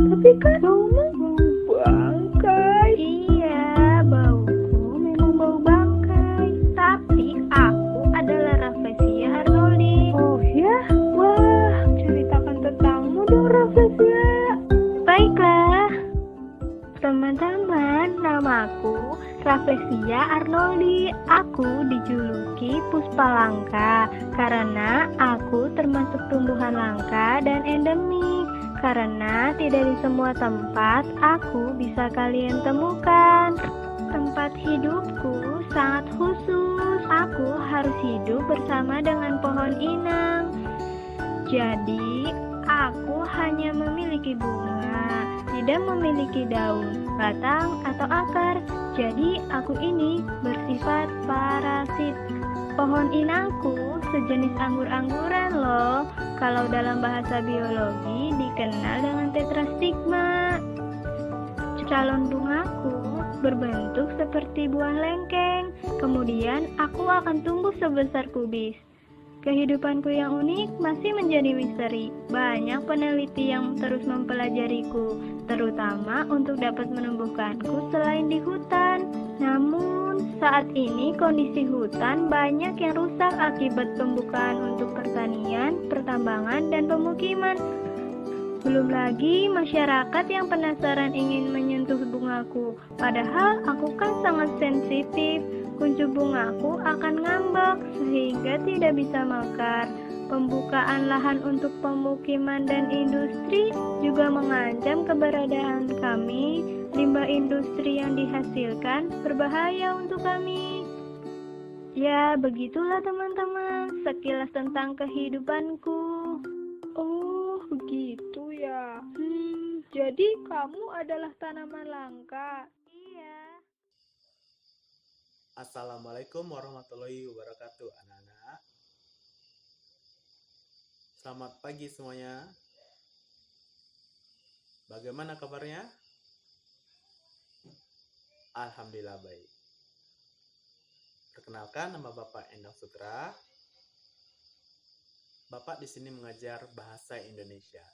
Tapi kan baumu bau bangkai. Iya, bauku memang bau bangkai. Tapi aku adalah Rafflesia Arnoldi. Oh ya? Wah, ceritakan tentangmu dong, Rafflesia. Baiklah, teman-teman, namaku Rafflesia Arnoldi. Aku dijuluki Puspa Langka karena aku termasuk tumbuhan langka dan endemik. Karena tidak di semua tempat aku bisa kalian temukan. Tempat hidupku sangat khusus. Aku harus hidup bersama dengan pohon inang. Jadi, aku hanya memiliki bunga, tidak memiliki daun, batang, atau akar. Jadi, aku ini bersifat parasit. Pohon inangku sejenis anggur-angguran loh. Kalau dalam bahasa biologi dikenal dengan tetrastigma. Calon bungaku berbentuk seperti buah lengkeng. Kemudian aku akan tumbuh sebesar kubis. Kehidupanku yang unik masih menjadi misteri. Banyak peneliti yang terus mempelajariku, terutama untuk dapat menumbuhkanku selain di hutan. Namun, saat ini kondisi hutan banyak yang rusak akibat pembukaan untuk pertanian, pertambangan, dan pemukiman. Belum lagi masyarakat yang penasaran ingin menyentuh bungaku. Padahal aku kan sangat sensitif. Kuncup bungaku akan ngambek sehingga tidak bisa mekar. Pembukaan lahan untuk pemukiman dan industri juga mengancam keberadaan kami. Limbah industri yang dihasilkan berbahaya untuk kami. Ya, begitulah teman-teman, sekilas tentang kehidupanku. Oh, begitu ya. Jadi kamu adalah tanaman langka. Iya. Assalamualaikum warahmatullahi wabarakatuh, anak-anak. Selamat pagi semuanya. Bagaimana kabarnya? Alhamdulillah baik. Perkenalkan, nama Bapak Endang Sutra. Bapak di sini mengajar bahasa Indonesia.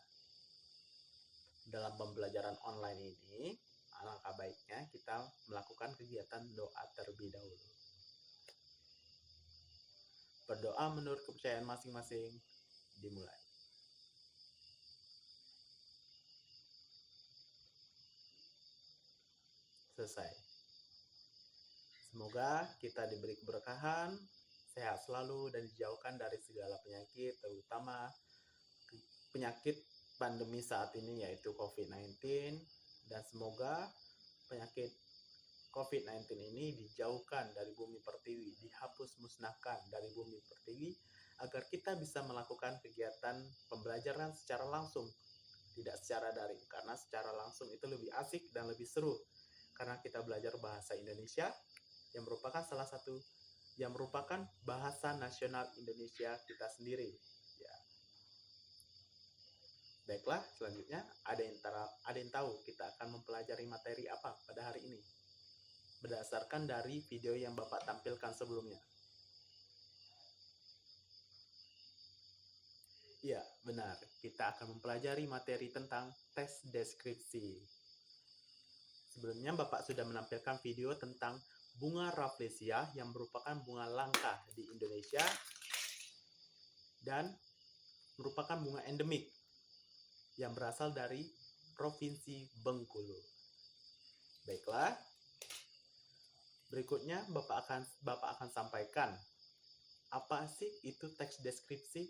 Dalam pembelajaran online ini, alangkah baiknya kita melakukan kegiatan doa terlebih dahulu. Berdoa menurut kepercayaan masing-masing, dimulai. Selesai. Semoga kita diberi keberkahan, sehat selalu, dan dijauhkan dari segala penyakit, terutama penyakit pandemi saat ini yaitu COVID-19. Dan semoga penyakit COVID-19 ini dijauhkan dari bumi pertiwi, dihapus musnahkan dari bumi pertiwi, agar kita bisa melakukan kegiatan pembelajaran secara langsung, tidak secara daring. Karena secara langsung itu lebih asik dan lebih seru, karena kita belajar bahasa Indonesia yang merupakan bahasa nasional Indonesia kita sendiri. Baiklah, selanjutnya ada yang tahu kita akan mempelajari materi apa pada hari ini? Berdasarkan dari video yang Bapak tampilkan sebelumnya. Ya, benar. Kita akan mempelajari materi tentang teks deskripsi. Sebelumnya Bapak sudah menampilkan video tentang bunga Rafflesia yang merupakan bunga langka di Indonesia dan merupakan bunga endemik yang berasal dari Provinsi Bengkulu. Baiklah, berikutnya Bapak akan sampaikan apa sih itu teks deskripsi,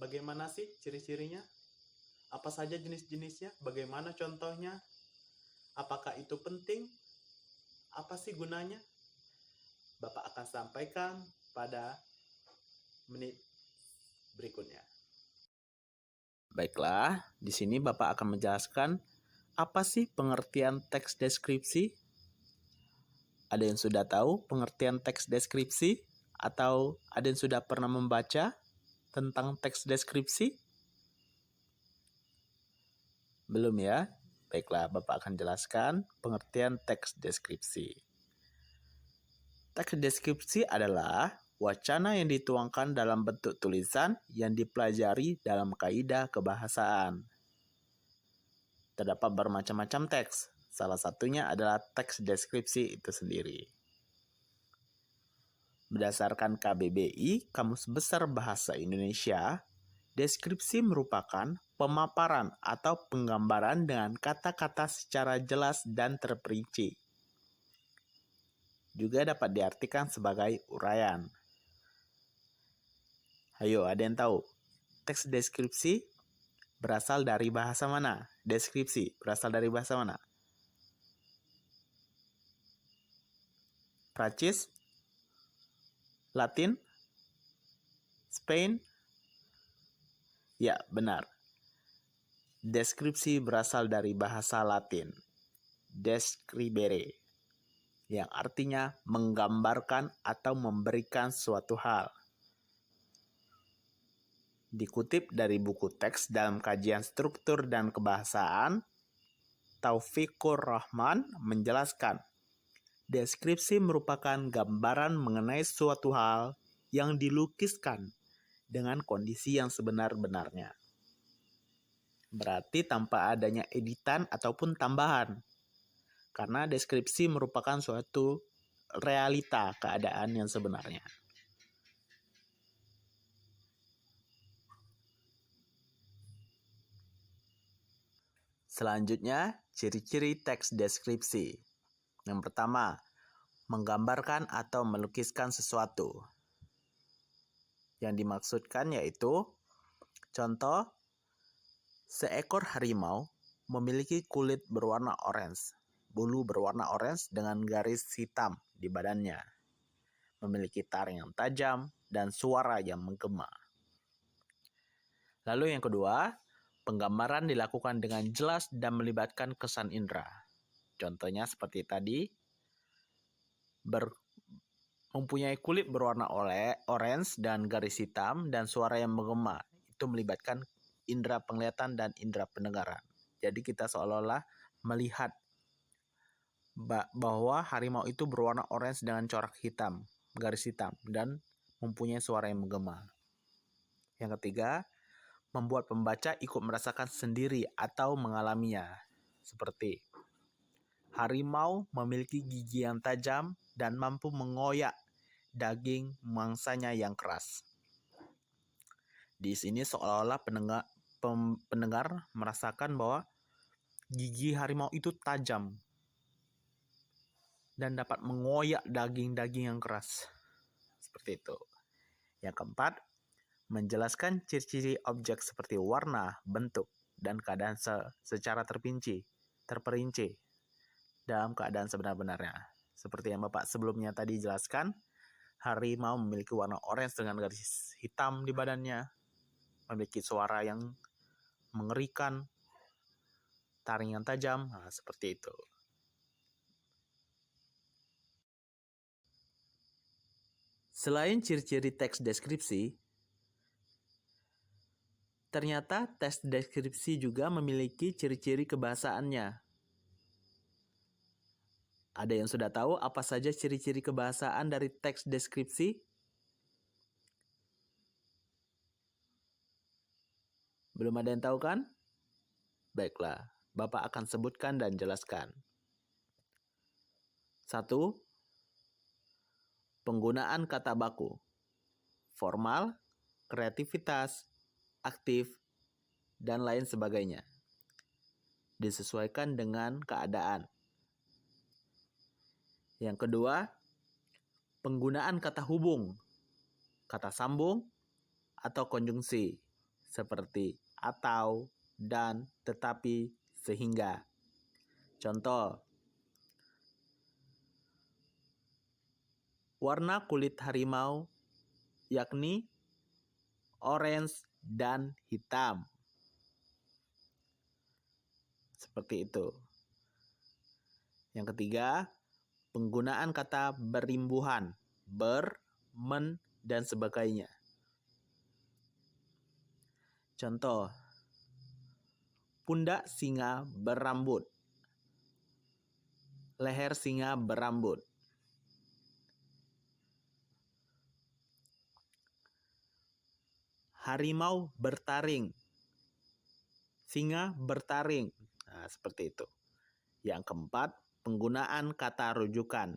bagaimana sih ciri-cirinya, apa saja jenis-jenisnya, bagaimana contohnya, apakah itu penting, apa sih gunanya. Bapak akan sampaikan pada menit berikutnya. Baiklah, di sini Bapak akan menjelaskan apa sih pengertian teks deskripsi. Ada yang sudah tahu pengertian teks deskripsi? Atau ada yang sudah pernah membaca tentang teks deskripsi? Belum ya? Baiklah, Bapak akan jelaskan pengertian teks deskripsi. Teks deskripsi adalah wacana yang dituangkan dalam bentuk tulisan yang dipelajari dalam kaidah kebahasaan. terdapat bermacam-macam teks. Salah satunya adalah teks deskripsi itu sendiri. Berdasarkan KBBI, Kamus Besar Bahasa Indonesia, deskripsi merupakan pemaparan atau penggambaran dengan kata-kata secara jelas dan terperinci. Juga dapat diartikan sebagai uraian. Ayo, ada yang tahu? Teks deskripsi berasal dari bahasa mana? Deskripsi berasal dari bahasa mana? Prancis? Latin? Spain? Ya, benar. Deskripsi berasal dari bahasa Latin, describere, yang artinya menggambarkan atau memberikan suatu hal. Dikutip dari buku teks dalam kajian struktur dan kebahasaan, Taufikur Rahman menjelaskan, deskripsi merupakan gambaran mengenai suatu hal yang dilukiskan dengan kondisi yang sebenar-benarnya. Berarti tanpa adanya editan ataupun tambahan, karena deskripsi merupakan suatu realita keadaan yang sebenarnya. Selanjutnya, ciri-ciri teks deskripsi. Yang pertama, menggambarkan atau melukiskan sesuatu. Yang dimaksudkan yaitu, contoh, seekor harimau memiliki kulit berwarna orange, bulu berwarna orange dengan garis hitam di badannya, memiliki taring yang tajam, dan suara yang menggema. Lalu yang kedua, penggambaran dilakukan dengan jelas dan melibatkan kesan indera. Contohnya seperti tadi, mempunyai kulit berwarna orange dan garis hitam dan suara yang menggema. Itu melibatkan indera penglihatan dan indera pendengaran. Jadi kita seolah-olah melihat bahwa harimau itu berwarna orange dengan corak hitam, garis hitam, dan mempunyai suara yang menggema. Yang ketiga, membuat pembaca ikut merasakan sendiri atau mengalaminya. Seperti, harimau memiliki gigi yang tajam dan mampu mengoyak daging mangsanya yang keras. Di sini seolah-olah pendengar merasakan bahwa gigi harimau itu tajam dan dapat mengoyak daging-daging yang keras. Seperti itu. Yang keempat, menjelaskan ciri-ciri objek seperti warna, bentuk, dan keadaan secara terperinci dalam keadaan sebenar-benarnya. Seperti yang Bapak sebelumnya tadi jelaskan, harimau memiliki warna orange dengan garis hitam di badannya, memiliki suara yang mengerikan, taring yang tajam, seperti itu. Selain ciri-ciri teks deskripsi, ternyata teks deskripsi juga memiliki ciri-ciri kebahasaannya. Ada yang sudah tahu apa saja ciri-ciri kebahasaan dari teks deskripsi? Belum ada yang tahu kan? Baiklah, Bapak akan sebutkan dan jelaskan. 1. Penggunaan kata baku. Formal, kreativitas, aktif, dan lain sebagainya. Disesuaikan dengan keadaan. Yang kedua, penggunaan kata hubung, kata sambung, atau konjungsi, seperti atau, dan, tetapi, sehingga. Contoh, warna kulit harimau yakni orange dan hitam. Seperti itu. Yang ketiga, penggunaan kata berimbuhan, ber, men, dan sebagainya. Contoh, pundak singa berambut, leher singa berambut. Harimau bertaring, singa bertaring. Nah, seperti itu. Yang keempat, penggunaan kata rujukan.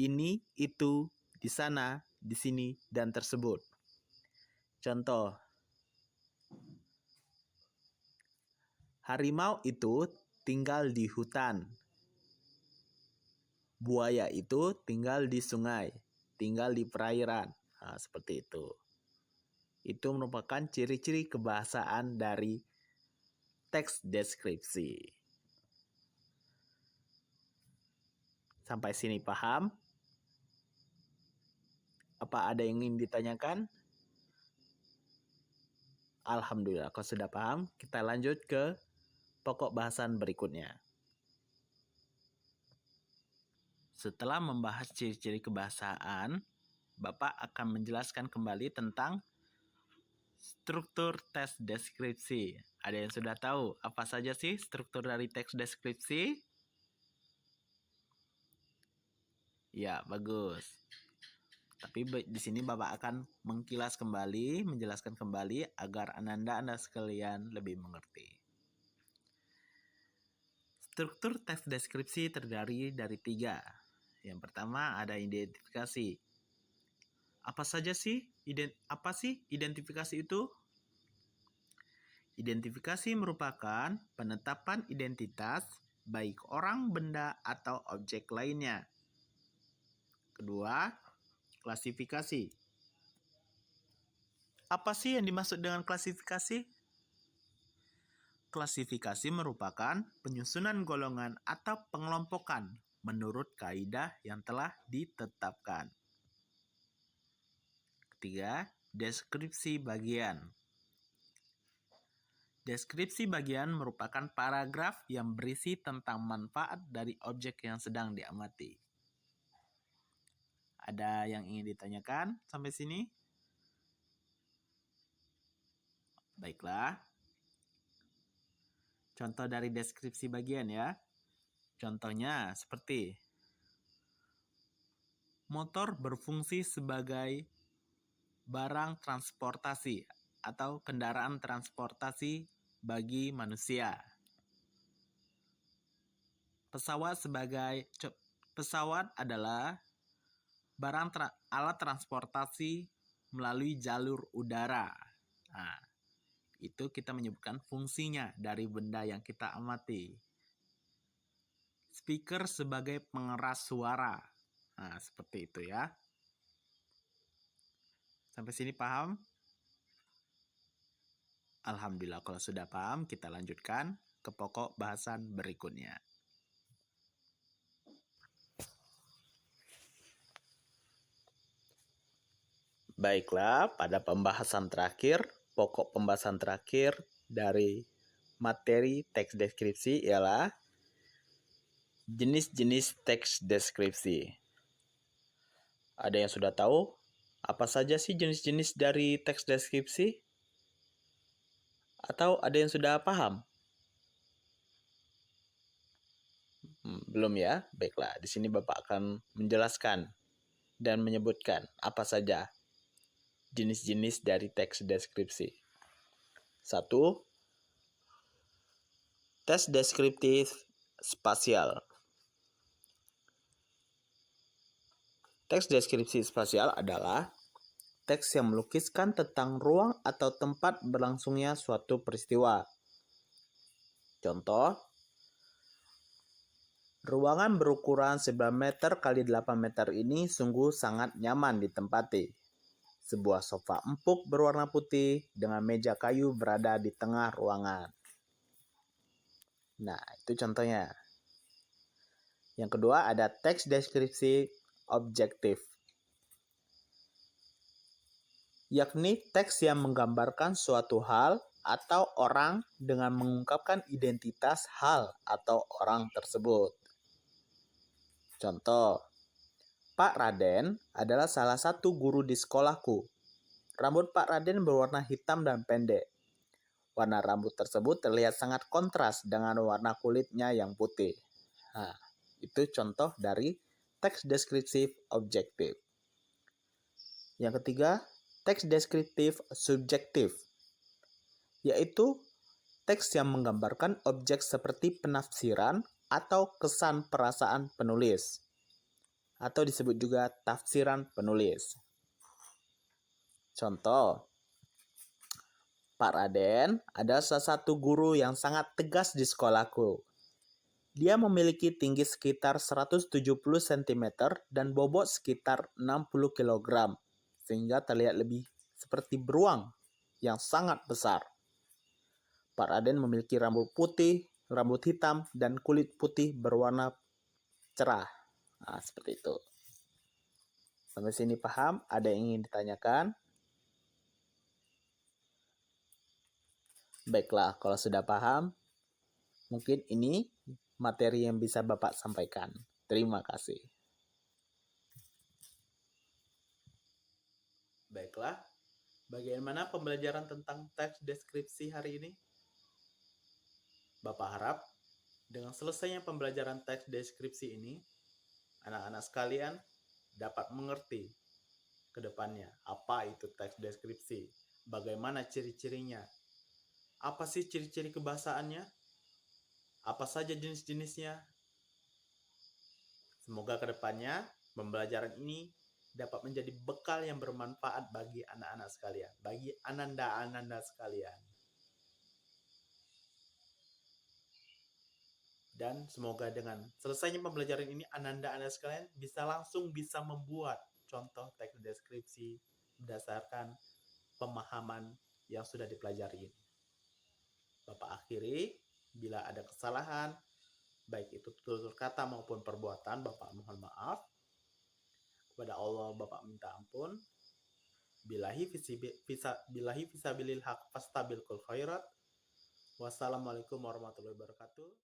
Ini, itu, di sana, di sini, dan tersebut. Contoh, harimau itu tinggal di hutan. Buaya itu tinggal di sungai, tinggal di perairan. Nah, seperti itu. Itu merupakan ciri-ciri kebahasaan dari teks deskripsi. Sampai sini paham? Apa ada yang ingin ditanyakan? Alhamdulillah, kalau sudah paham, kita lanjut ke pokok bahasan berikutnya. Setelah membahas ciri-ciri kebahasaan, Bapak akan menjelaskan kembali tentang struktur teks deskripsi. Ada yang sudah tahu apa saja sih struktur dari teks deskripsi? Ya, bagus. Tapi di sini Bapak akan mengkilas kembali, menjelaskan kembali agar Anda sekalian lebih mengerti. Struktur teks deskripsi terdiri dari 3. Yang pertama ada identifikasi. Apa sih identifikasi itu? Identifikasi merupakan penetapan identitas baik orang, benda, atau objek lainnya. Kedua, klasifikasi. Apa sih yang dimaksud dengan klasifikasi? Klasifikasi merupakan penyusunan golongan atau pengelompokan menurut kaidah yang telah ditetapkan. Ketiga, deskripsi bagian. Deskripsi bagian merupakan paragraf yang berisi tentang manfaat dari objek yang sedang diamati. Ada yang ingin ditanyakan sampai sini? Baiklah. Contoh dari deskripsi bagian ya. Contohnya seperti motor berfungsi sebagai barang transportasi atau kendaraan transportasi bagi manusia. Pesawat adalah alat transportasi melalui jalur udara. Nah, itu kita menyebutkan fungsinya dari benda yang kita amati. Speaker sebagai pengeras suara. Nah, seperti itu ya. Sampai sini paham? Alhamdulillah, kalau sudah paham, kita lanjutkan ke pokok bahasan berikutnya. Baiklah, pada pembahasan terakhir, pokok pembahasan terakhir dari materi teks deskripsi ialah jenis-jenis teks deskripsi. Ada yang sudah tahu apa saja sih jenis-jenis dari teks deskripsi? Atau ada yang sudah paham? Belum ya? Baiklah, di sini Bapak akan menjelaskan dan menyebutkan apa saja jenis-jenis dari teks deskripsi. 1. Teks deskriptif spasial. Teks deskripsi spasial adalah teks yang melukiskan tentang ruang atau tempat berlangsungnya suatu peristiwa. Contoh, ruangan berukuran 9 meter x 8 meter ini sungguh sangat nyaman ditempati. Sebuah sofa empuk berwarna putih dengan meja kayu berada di tengah ruangan. Nah, itu contohnya. Yang kedua ada teks deskripsi objektif, yakni teks yang menggambarkan suatu hal atau orang dengan mengungkapkan identitas hal atau orang tersebut. Contoh, Pak Raden adalah salah satu guru di sekolahku. Rambut Pak Raden berwarna hitam dan pendek. Warna rambut tersebut terlihat sangat kontras dengan warna kulitnya yang putih. Nah, itu contoh dari teks deskriptif objektif. Yang ketiga, teks deskriptif subjektif, yaitu teks yang menggambarkan objek seperti penafsiran atau kesan perasaan penulis, atau disebut juga tafsiran penulis. Contoh, Pak Raden adalah salah satu guru yang sangat tegas di sekolahku. Dia memiliki tinggi sekitar 170 cm dan bobot sekitar 60 kg, sehingga terlihat lebih seperti beruang yang sangat besar. Pak Raden memiliki rambut putih, rambut hitam, dan kulit putih berwarna cerah. Nah, seperti itu. Sampai sini paham? Ada yang ingin ditanyakan? Baiklah, kalau sudah paham, mungkin ini materi yang bisa Bapak sampaikan. Terima kasih. Baiklah, bagaimana pembelajaran tentang teks deskripsi hari ini? Bapak harap dengan selesainya pembelajaran teks deskripsi ini, anak-anak sekalian dapat mengerti ke depannya apa itu teks deskripsi, bagaimana ciri-cirinya, apa sih ciri-ciri kebahasaannya, apa saja jenis-jenisnya. Semoga ke depannya pembelajaran ini dapat menjadi bekal yang bermanfaat bagi anak-anak sekalian, bagi ananda-ananda sekalian. Dan semoga dengan selesainya pembelajaran ini, ananda-ananda sekalian langsung bisa membuat contoh teks deskripsi berdasarkan pemahaman yang sudah dipelajari ini. Bapak akhiri, bila ada kesalahan, baik itu tutur kata maupun perbuatan, Bapak mohon maaf. Kepada Allah Bapak minta ampun. Bilahi fisabilil haq fastabilkul khairat. Wassalamualaikum warahmatullahi wabarakatuh.